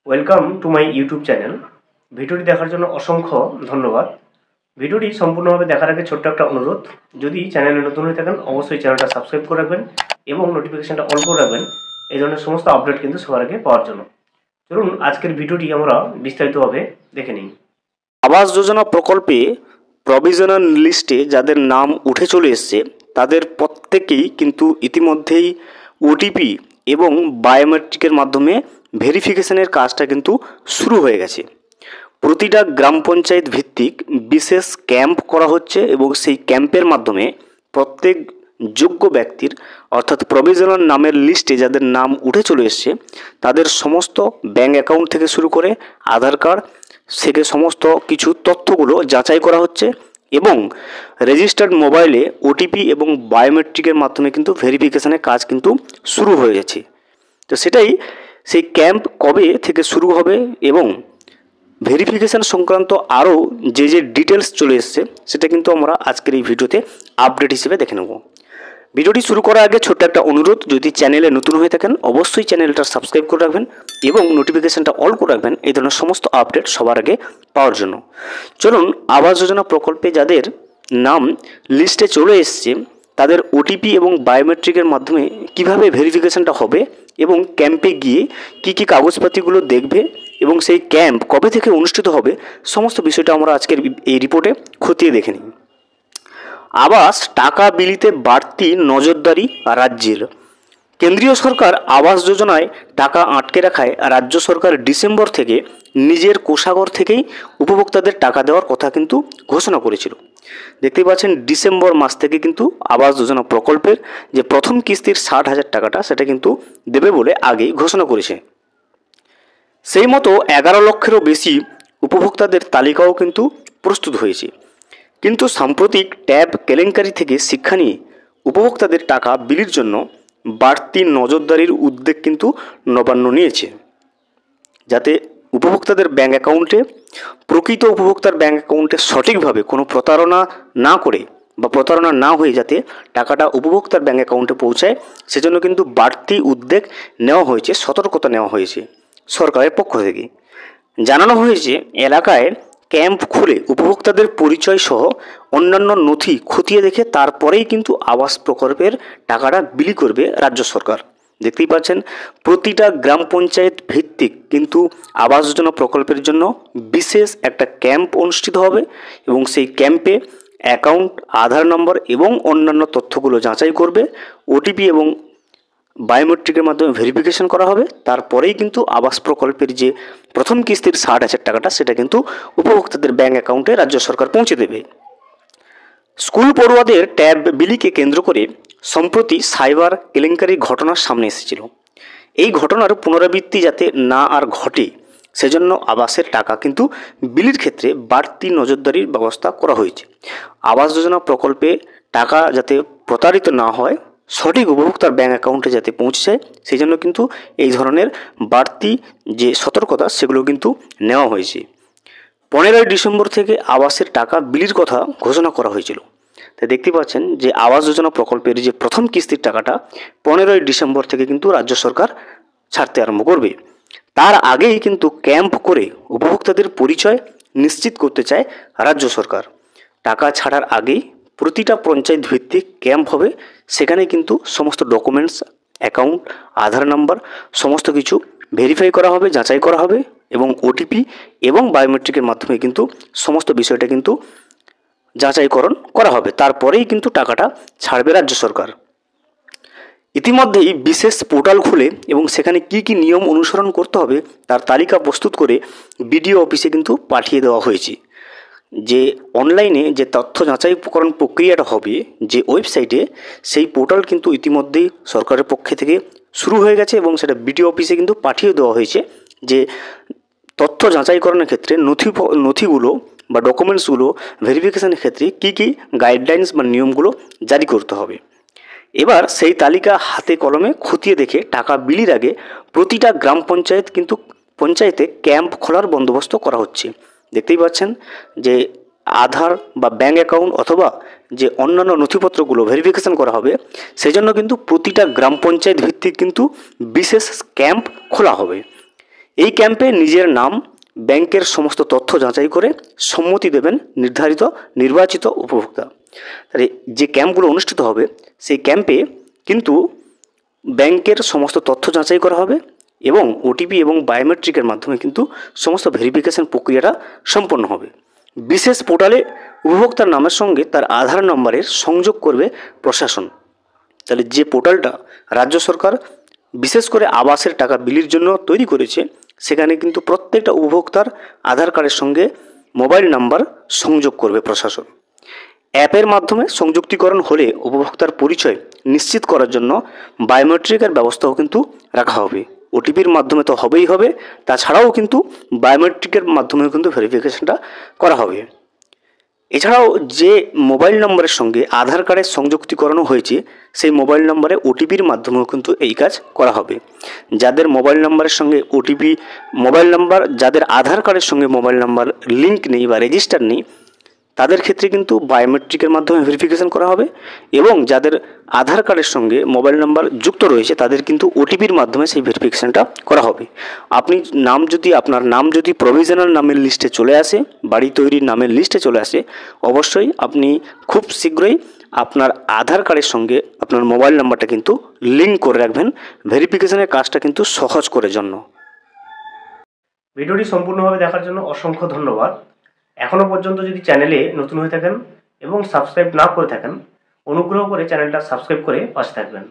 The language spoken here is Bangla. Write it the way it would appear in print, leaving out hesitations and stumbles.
Welcome to my YouTube channel. ভিডিওটি দেখার জন্য অসংখ্য ধন্যবাদ। ভিডিওটি সম্পূর্ণভাবে দেখার আগে ছোট্ট একটা অনুরোধ, যদি চ্যানেলে নতুন হয়ে থাকেন অবশ্যই চ্যানেলটা সাবস্ক্রাইব করে রাখবেন এবং নোটিফিকেশনটা অন করে রাখবেন এই ধরনের সমস্ত আপডেট কিন্তু সবার আগে পাওয়ার জন্য। চলুন আজকের ভিডিওটি আমরা বিস্তারিতভাবে দেখে নিই। আবাস যোজনা প্রকল্পে প্রভিশনাল লিস্টে যাদের নাম উঠে চলে এসছে তাদের প্রত্যেকেই কিন্তু ইতিমধ্যেই ওটিপি এবং বায়োমেট্রিকের মাধ্যমে ভেরিফিকেশনের কাজটা কিন্তু শুরু হয়ে গেছে। প্রতিটা গ্রাম পঞ্চায়েত ভিত্তিক বিশেষ ক্যাম্প করা হচ্ছে এবং সেই ক্যাম্পের মাধ্যমে প্রত্যেক যোগ্য ব্যক্তির অর্থাৎ প্রভিশনাল নামের লিস্টে যাদের নাম উঠে চলে এসছে তাদের সমস্ত ব্যাঙ্ক অ্যাকাউন্ট থেকে শুরু করে আধার কার্ড থেকে সমস্ত কিছু তথ্যগুলো যাচাই করা হচ্ছে এবং রেজিস্টার্ড মোবাইলে ওটিপি এবং বায়োমেট্রিকের মাধ্যমে কিন্তু ভেরিফিকেশনের কাজ কিন্তু শুরু হয়ে গেছে। তো সেটাই সেই ক্যাম্প কবে থেকে শুরু হবে এবং ভেরিফিকেশান সংক্রান্ত আরও যে ডিটেলস চলে এসছে সেটা কিন্তু আমরা আজকের এই ভিডিওতে আপডেট হিসেবে দেখে নেব। ভিডিওটি শুরু করার আগে ছোট্ট একটা অনুরোধ, যদি চ্যানেলে নতুন হয়ে থাকেন অবশ্যই চ্যানেলটা সাবস্ক্রাইব করে রাখবেন এবং নোটিফিকেশানটা অল করে রাখবেন এই ধরনের সমস্ত আপডেট সবার আগে পাওয়ার জন্য। চলুন আবাস যোজনা প্রকল্পে যাদের নাম লিস্টে চলে এসছে তাদের ওটিপি এবং বায়োমেট্রিকের মাধ্যমে কিভাবে ভেরিফিকেশানটা হবে এবং ক্যাম্পে গিয়ে কি কি কাগজপাতিগুলো দেখবে এবং সেই ক্যাম্প কবে থেকে অনুষ্ঠিত হবে সমস্ত বিষয়টা আমরা আজকের এই রিপোর্টে খতিয়ে দেখে নিই। আবাস টাকা বিলিতে বাড়তি নজরদারি রাজ্যের। কেন্দ্রীয় সরকার আবাস যোজনায় টাকা আটকে রাখায় রাজ্য সরকার ডিসেম্বর থেকে নিজের কোষাগার থেকেই উপভোক্তাদের টাকা দেওয়ার কথা কিন্তু ঘোষণা করেছিল। দেখতেই পাচ্ছেন ডিসেম্বর মাস থেকে কিন্তু আবাস যোজনা প্রকল্পের যে প্রথম কিস্তির 60,000 টাকাটা সেটা কিন্তু দেবে বলে আগেই ঘোষণা করেছে। সেই মতো 11 লক্ষেরও বেশি উপভোক্তাদের তালিকাও কিন্তু প্রস্তুত হয়েছে। কিন্তু সাম্প্রতিক ট্যাব কেলেঙ্কারি থেকে শিক্ষা নিয়ে উপভোক্তাদের টাকা বিলির জন্য বাড়তি নজরদারির উদ্যোগ কিন্তু নবান্ন নিয়েছে, যাতে উপভোক্তাদের ব্যাঙ্ক অ্যাকাউন্টে প্রকৃত উপভোক্তার ব্যাঙ্ক অ্যাকাউন্টে সঠিকভাবে কোনো প্রতারণা না করে বা প্রতারণা না হয়ে যাতে টাকাটা উপভোক্তার ব্যাঙ্ক অ্যাকাউন্টে পৌঁছায় সেজন্য কিন্তু বাড়তি উদ্যোগ নেওয়া হয়েছে, সতর্কতা নেওয়া হয়েছে সরকারের পক্ষ থেকে। জানানো হয়েছে এলাকায় ক্যাম্প খুলে উপভোক্তাদের পরিচয় সহ অন্যান্য নথি খতিয়ে দেখে তারপরেই কিন্তু আবাস প্রকল্পের টাকাটা বিলি করবে রাজ্য সরকার। দেখতেই পাচ্ছেন প্রতিটা গ্রাম পঞ্চায়েত ভিত্তিক কিন্তু আবাস যোজনা প্রকল্পের জন্য বিশেষ একটা ক্যাম্প অনুষ্ঠিত হবে এবং সেই ক্যাম্পে অ্যাকাউন্ট, আধার নম্বর এবং অন্যান্য তথ্যগুলো যাচাই করবে, ওটিপি এবং বায়োমেট্রিকের মাধ্যমে ভেরিফিকেশন করা হবে। তারপরেই কিন্তু আবাস প্রকল্পের যে প্রথম কিস্তির 60,000 টাকাটা সেটা কিন্তু উপভোক্তাদের ব্যাঙ্ক অ্যাকাউন্টে রাজ্য সরকার পৌঁছে দেবে। স্কুল পড়ুয়াদের ট্যাব বিলিকে কেন্দ্র করে সম্প্রতি সাইবার কেলেঙ্কারির ঘটনা সামনে এসেছিল। এই ঘটনার পুনরাবৃত্তি যাতে না আর ঘটে সেজন্য আবাসের টাকা কিন্তু বিলির ক্ষেত্রে বাড়তি নজরদারির ব্যবস্থা করা হয়েছে। আবাস যোজনা প্রকল্পে টাকা যাতে প্রতারিত না হয়, সঠিক উপভোক্তার ব্যাঙ্ক অ্যাকাউন্টে যাতে পৌঁছে যায় সেই জন্য কিন্তু এই ধরনের বাড়তি যে সতর্কতা সেগুলো কিন্তু নেওয়া হয়েছে। 15ই ডিসেম্বর থেকে আবাসের টাকা বিলির কথা ঘোষণা করা হয়েছিল। তাই দেখতে পাচ্ছেন যে আবাস যোজনা প্রকল্পের যে প্রথম কিস্তির টাকাটা 15ই ডিসেম্বর থেকে কিন্তু রাজ্য সরকার ছাড়তে আরম্ভ করবে। তার আগেই কিন্তু ক্যাম্প করে উপভোক্তাদের পরিচয় নিশ্চিত করতে চায় রাজ্য সরকার। টাকা ছাড়ার আগেই প্রতিটা পঞ্চায়েত ভিত্তিক ক্যাম্প হবে, সেখানে কিন্তু সমস্ত ডকুমেন্টস, অ্যাকাউন্ট, আধার নাম্বার সমস্ত কিছু ভেরিফাই করা হবে, যাচাই করা হবে এবং ওটিপি এবং বায়োমেট্রিকের মাধ্যমে কিন্তু সমস্ত বিষয়টা কিন্তু যাচাইকরণ করা হবে। তারপরেই কিন্তু টাকাটা ছাড়বে রাজ্য সরকার। ইতিমধ্যেই বিশেষ পোর্টাল খুলে এবং সেখানে কি কি নিয়ম অনুসরণ করতে হবে তার তালিকা প্রস্তুত করে বিডিও অফিসে কিন্তু পাঠিয়ে দেওয়া হয়েছে। যে অনলাইনে যে তথ্য যাচাইকরণ প্রক্রিয়াটা হবে যে ওয়েবসাইটে, সেই পোর্টাল কিন্তু ইতিমধ্যেই সরকারের পক্ষ থেকে শুরু হয়ে গেছে এবং সেটা বিডিও অফিসে কিন্তু পাঠিয়ে দেওয়া হয়েছে যে তথ্য যাচাইকরণের ক্ষেত্রে নথিগুলো বা ডকুমেন্টসগুলো ভেরিফিকেশনের ক্ষেত্রে কি কি গাইডলাইন্স বা নিয়মগুলো জারি করতে হবে। এবার সেই তালিকা হাতে কলমে খতিয়ে দেখে টাকা বিলির আগে প্রতিটা গ্রাম পঞ্চায়েতে ক্যাম্প খোলার বন্দোবস্ত করা হচ্ছে। দেখতেই পাচ্ছেন যে আধার বা ব্যাঙ্ক অ্যাকাউন্ট অথবা যে অন্যান্য নথিপত্রগুলো ভেরিফিকেশন করা হবে সেজন্য কিন্তু প্রতিটা গ্রাম পঞ্চায়েত ভিত্তিক কিন্তু বিশেষ ক্যাম্প খোলা হবে। এই ক্যাম্পে নিজের নাম, ব্যাংকের সমস্ত তথ্য যাচাই করে সম্মতি দেবেন নির্বাচিত উপভোক্তা। তাহলে যে ক্যাম্পগুলো অনুষ্ঠিত হবে সেই ক্যাম্পে কিন্তু ব্যাংকের সমস্ত তথ্য যাচাই করা হবে এবং ওটিপি এবং বায়োমেট্রিকের মাধ্যমে কিন্তু সমস্ত ভেরিফিকেশন প্রক্রিয়াটা সম্পন্ন হবে। বিশেষ পোর্টালে উপভোক্তার নামের সঙ্গে তার আধার নম্বরের সংযোগ করবে প্রশাসন। তাহলে যে পোর্টালটা রাজ্য সরকার বিশেষ করে আবাসের টাকা বিলির জন্য তৈরি করেছে, সেখানে কিন্তু প্রত্যেকটা উপভোক্তার আধার কার্ডের সঙ্গে মোবাইল নাম্বার সংযোগ করবে প্রশাসন। অ্যাপের মাধ্যমে সংযুক্তিকরণ হলে উপভোক্তার পরিচয় নিশ্চিত করার জন্য বায়োমেট্রিকের ব্যবস্থাও কিন্তু রাখা হবে। ওটিপির মাধ্যমে তো হবেই হবে, তাছাড়াও কিন্তু বায়োমেট্রিকের মাধ্যমেও কিন্তু ভেরিফিকেশনটা করা হবে। এছাড়াও যে মোবাইল নম্বরের সঙ্গে আধার কার্ডের সংযুক্তিকরণও হয়েছে সেই মোবাইল নম্বরে ওটিপির মাধ্যমেও কিন্তু এই কাজ করা হবে। যাদের মোবাইল নম্বরের সঙ্গে ওটিপি মোবাইল নাম্বার, যাদের আধার কার্ডের সঙ্গে মোবাইল নাম্বার লিঙ্ক নেই বা রেজিস্টার নেই, তাদের ক্ষেত্রে কিন্তু বায়োমেট্রিকের মাধ্যমে ভেরিফিকেশন করা হবে এবং যাদের আধার কার্ডের সঙ্গে মোবাইল নাম্বার যুক্ত রয়েছে তাদের কিন্তু ওটিপির মাধ্যমে সেই ভেরিফিকেশনটা করা হবে। আপনার নাম যদি প্রভিশনাল নামের লিস্টে চলে আসে, বাড়ি তৈরির নামের লিস্টে চলে আসে, অবশ্যই আপনি খুব শীঘ্রই আপনার আধার কার্ডের সঙ্গে আপনার মোবাইল নাম্বারটা কিন্তু লিঙ্ক করে রাখবেন, ভেরিফিকেশনের কাজটা কিন্তু সহজ করে জন্য। ভিডিওটি সম্পূর্ণভাবে দেখার জন্য অসংখ্য ধন্যবাদ। এখনও পর্যন্ত যদি চ্যানেলে নতুন হয়ে থাকেন এবং সাবস্ক্রাইব না করে থাকেন, অনুগ্রহ করে চ্যানেলটা সাবস্ক্রাইব করে পাশে থাকবেন।